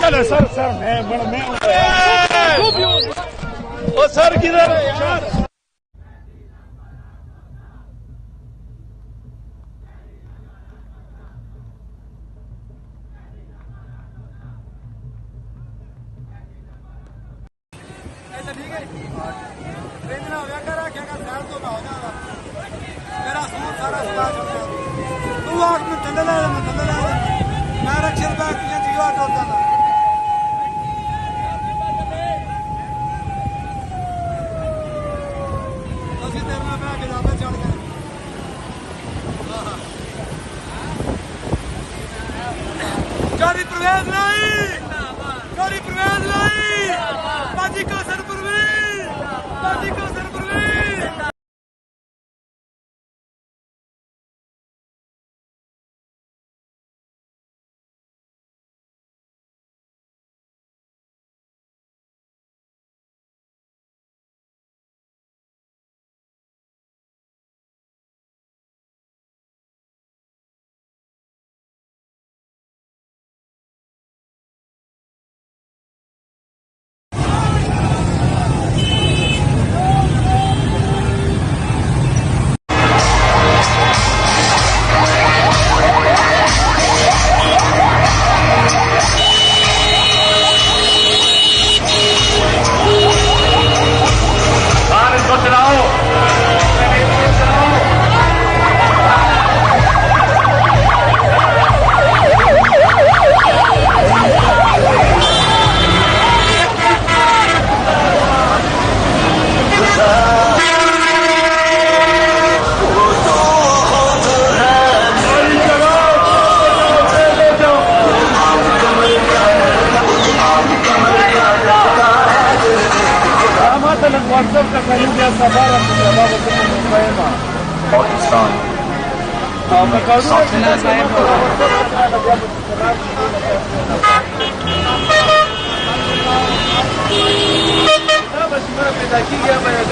चलो सर मैं वो सर किधर है यार? ठीक है ट्रेन हो गया कर रखेगा शहर तो ना हो जाएगा मेरा सूट सारा सुधा चल गया तू आग में थल्ले ला मैं रक्षे रुपया किया जीवा टोटता था ਅਸੀਂ ਤੇਰੇ ਨਾਲ ਬਹਿ ਕੇ ਜਾਵੇ ਚੜ ਗਏ ਗਾੜੀ ਪ੍ਰਵੇਸ਼ ਨਹੀਂ ਗਾੜੀ ਪ੍ਰਵੇਸ਼ ਨਹੀਂ ਬਾਜੀ ਕਾ ਸਰਪ੍ਰਵੀਰ ਬਾਜੀ ਕਾ ਸਰਪ੍ਰਵੀਰ Pakistan. पैदा की गया